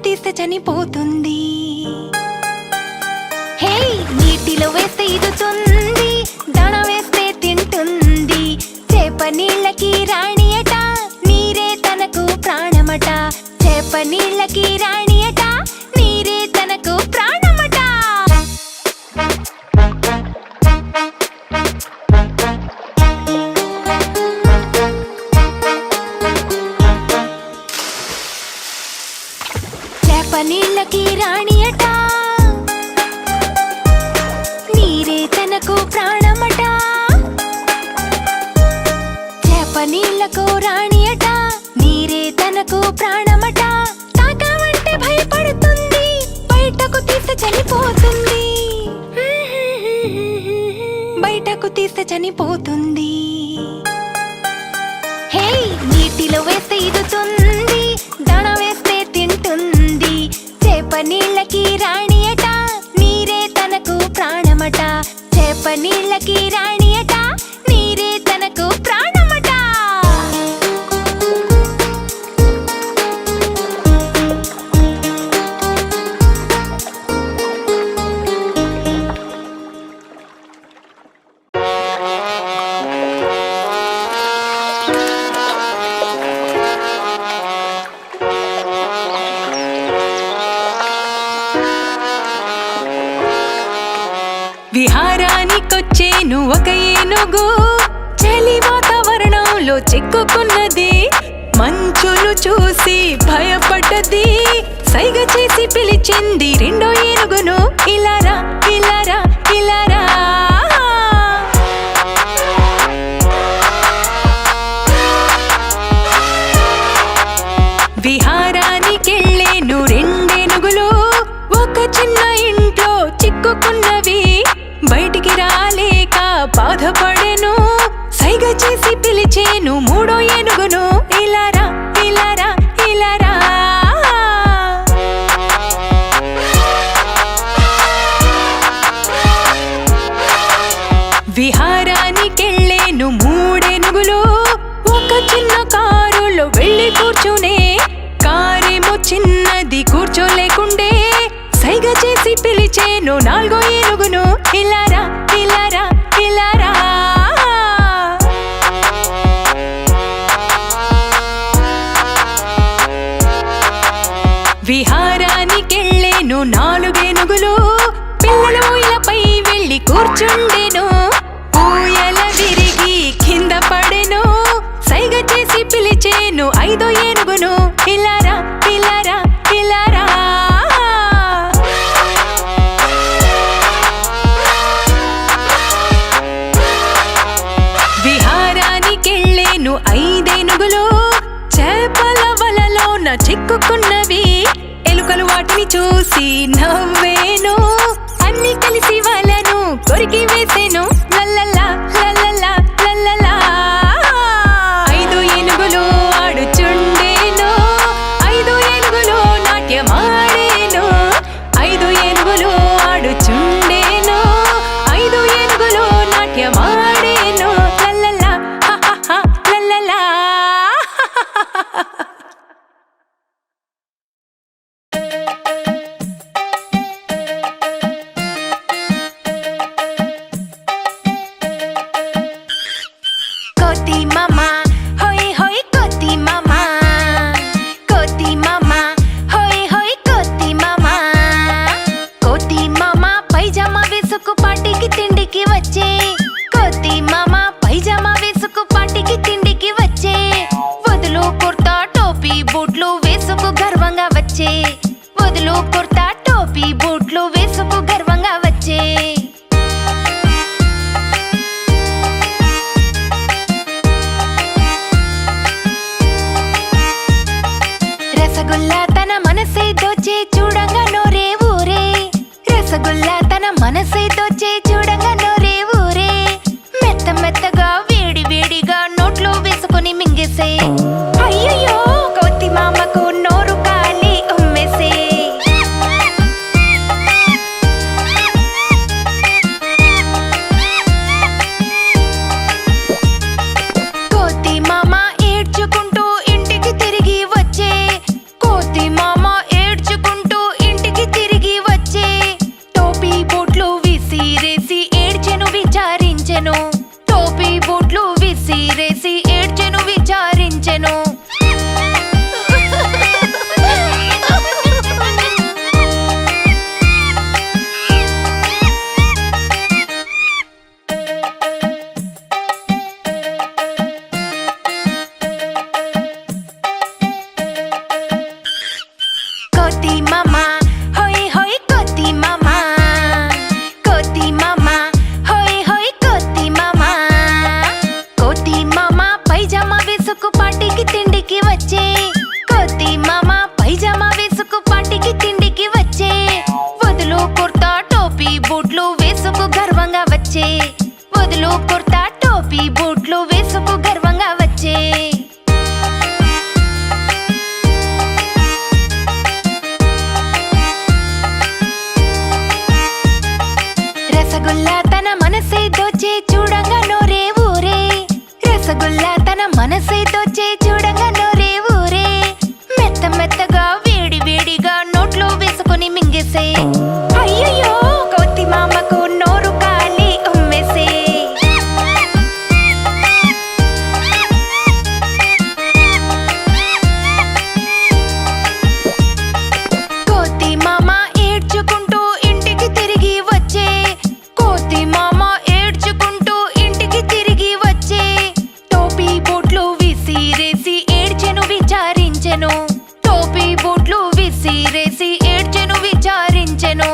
తీస్తే చనిపోతుంది. హే, నీటిలో వేస్తే ఈదుతుంది, దాణ వేస్తే తింటుంది. చేప నీళ్ళకి రాణియట, నీరే తనకు ప్రాణమట. చేప నీళ్ళకి రాణియట, నీరే తనకు ప్రాణమట. చేప నీళ్ళకి రాణియట, నీరే తనకు ప్రాణమట. చేప నీళ్ళకు రాణియట, నీరే తనకు ప్రాణమట. తాకావంటే భయపడుతుంది, బయటకు తీస్తే చనిపోతుంది. బయటకు తీస్తే చనిపోతుంది. హే, నీటిలో వేస్తే ఈదుతుంది, దాణ వేస్తే తింటుంది. చేప నీళ్ళకి రాణియట, నీరే తనకు ప్రాణమట. చేప నీళ్ళకి రాణియట, నీరే తనకు ప్రాణమట. విహారానికొచ్చేను ఒక ఏనుగు, చలి వాతావరణంలో చిక్కుకున్నది. మంచును చూసి భయపడ్డది, సైగ చేసి పిలిచింది రెండో ఏనుగును. ఇలారా ఇలారా ఇలారా. విహారానికెళ్ళేను రెండేనుగులు, ఒక చిన్న ఇంట్లో చిక్కుకున్నవి. బయటికి రాలేక బాధపడెను, సైగ చేసి పిలిచేను మూడో ఏనుగును. ఇలారా ఇలారా ఇలారా. విహారానికెళ్ళేను మూడేనుగులు, ఒక చిన్న కారులో వెళ్ళి కూర్చునే. కారేమో చిన్నది, కూర్చోలేకుండే. సైగ చేసి పిలిచేను నాలుగో ఏనుగును. ఇలారా ఇలారా ఇలారా. విహారానికెళ్ళేను నాలుగేనుగులు, పిల్లల ఊయలపై వెళ్ళి కూర్చుండెను. ఊయల విరిగి కింద పడెను, సైగ చేసి పిలిచేను ఐదో ఏనుగును. ఇలారా ఇలారా ఇలారా. విహారానికెళ్ళేను ఐదేనుగులు, చేపల వలలోన చిక్కుకున్నవి. ఎలుకలు వాటిని చూసి నవ్వేను, అన్ని కలిసి వలను కొరికి వేసేను. లల్లలా లల్లలా లల్లలా. ఐదు ఏనుగులు ఆడుచుండేను, ఐదు ఏనుగులు నాట్యమాడేను. ఐదు ఏనుగులు ఆడుచుండేను, ఐదు ఏనుగులు నాట్యమాడేను. లల్లలా లల్లలా. కోతి మామ హోయ్ హోయ్ కోతి మామ, కోతి మామ హోయ్ హోయ్ కోతి మామ. కోతి మామ పైజామా వేసుకు పాటికి తిండికి వచ్చే. కోతి మామ పైజామా వేసుకు పాటికి తిండికి వచ్చే. వదులు కుర్తా టోపీ బూట్లు వేసుకు గర్వంగా వచ్చే. వదులు కుర్తా టోపీ బూట్లు వేసుకు గర్వంగా వచ్చే. రసగుల్లా తన మనసే దోచే, చూడంగా నోరే ఊరే. రసగుల్లా తన మనసే దోచే, చూడంగా నోరే ఊరే. మెత్త మెత్తగా వేడి వేడిగా నోట్లో వేసుకొని మింగేసే. అయ్యయ్యో, కోతి మామకు నోరు కాలి ఉమ్మేసే. కోతి మామ ఏడ్చుకుంటూ ఇంటికి తిరిగి వచ్చే. కోతి మామ ఏడ్చు రసగుల్లా తన మనసే దోచే చూడంగా నోరే ఊరే మెత్త మెత్తగా వేడి వేడిగా నోట్లో వేసుకొని మింగేసే అయ్యయ్యో కోతి మామకు నోరు కాలి ఉమ్మేసే కోతి మామ ఏడ్చుకుంటూ ఇంటికి తిరిగి వచ్చే కోతి మామ ఏడ్చుకుంటూ ఇంటికి తిరిగి వచ్చే టోపీ బూట్లు విసిరేసి ఏడ్చెను విచారించెను టోపీ బూట్లు విసిరేసి ఏడ్చెను విచారించెను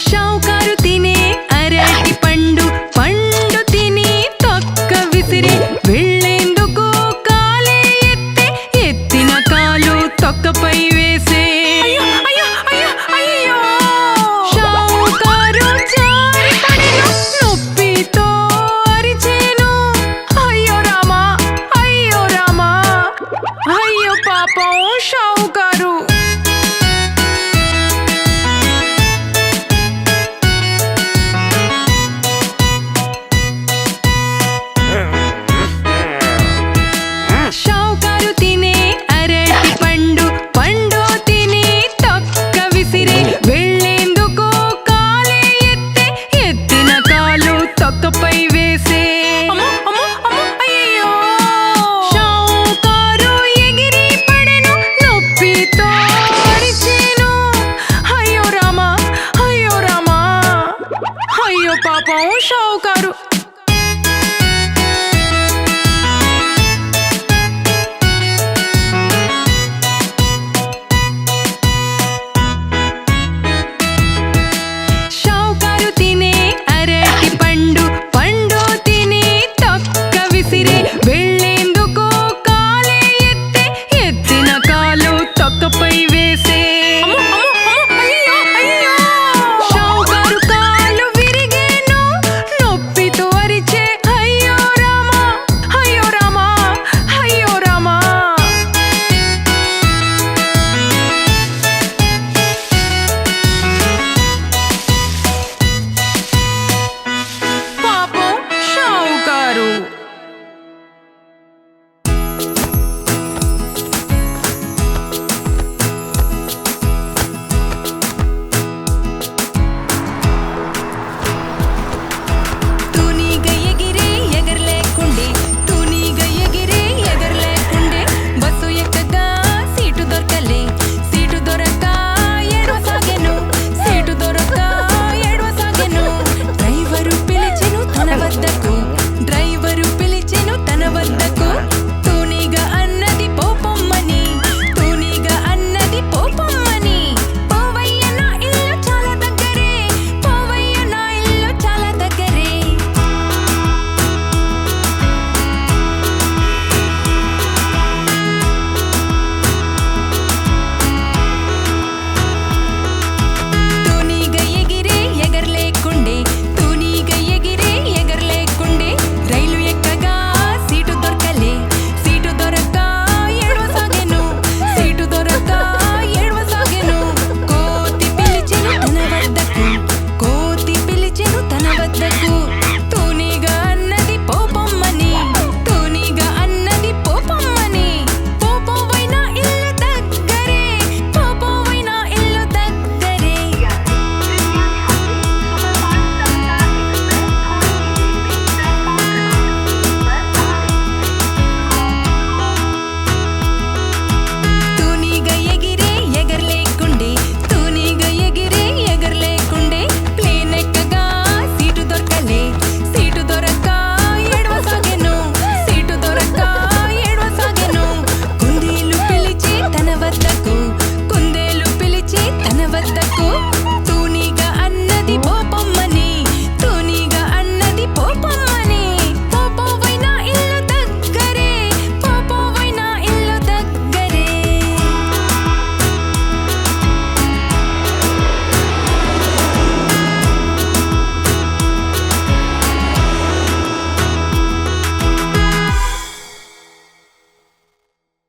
షావుకారు తినే అరటి పండు పండు తిని తొక్క విసిరి వెళ్ళేందుకు కాలే ఎత్తే ఎత్తిన కాలు తొక్కపై వేసే షావుకారు జారిపడెను, నొప్పితో అరిచెను. అయ్యో రామా, అయ్యో రామా, అయ్యో పాపం షావుకారు. షావుకారు తినే అరటి పండు పండు తిని తొక్క విసిరి వెళ్ళేందుకు కాలే ఎత్తే ఎత్తిన కాలు తొక్కపై వేసే షావుకారు ఎగిరి పడెను, నొప్పితో అరిచెను. అయ్యో రామా, అయ్యో రామా, అయ్యో పాపం షావుకారు. షావుకారు తినే అరటి పండు పండు తిని తొక్క విసిరి వెళ్ళేందుకు కాలే ఎత్తే ఎత్తిన కాలు తొక్కపై వేసే షావుకారు కాలు విరిగేను, నొప్పితో అరిచే. అయ్యో రామా, అయ్యో రామా, అయ్యో రామా. పాపం షావుకారు. తూనీగ ఎగిరే ఎగరలేకుండే, తూనీగ ఎగిరే ఎగరలేకుండే, బస్సు ఎక్కగా సీటు దొరకలే, సీటు దొరక్క ఏడవసాగెను, సీటు దొరక్క ఏడవసాగెను. డ్రైవరు పిలిచెను తన వద్దకు, డ్రైవరు పిలిచెను తన వద్దకు. తూనీగ అన్నది పోపొమ్మని, తూనీగ అన్నది పోపొమ్మని. పోవయ్య నా ఇల్లు చాలా దగ్గరే, పోవయ్య నా ఇల్లు చాలా దగ్గరే. తూనీగ ఎగిరే ఎగరలేకుండే, తూనీగ ఎగిరే ఎగరలేకుండే, రైలు ఎక్కగా సీటు దొరకలే, సీటు దొరక్క ఏడవసాగెను, సీటు దొరక్క ఏడవసాగెను. కోతి పిలిచెను తన వద్దకు, కోతి పిలిచెను తన వద్దకు. తూనీగ అన్నది పోపొమ్మని, తూనీగ అన్నది పోపొమ్మని. పోపోవైన ఇల్లు దగ్గరే, పోపోవైన ఇల్లు దగ్గరే. తూనీగ ఎగిరే ఎగరలేకుండే, తూనీగ ఎగిరే ఎగరలేకుండే, ప్లేన్ ఎక్కగా సీటు దొరకలే, సీటు దొరక్క ఏడవసాగెను, సీటు దొరక్క ఏడవసాగెను. కుందేలు పిలిచి తన వద్దకు, కుందేలు పిలిచి తన వద్దకు.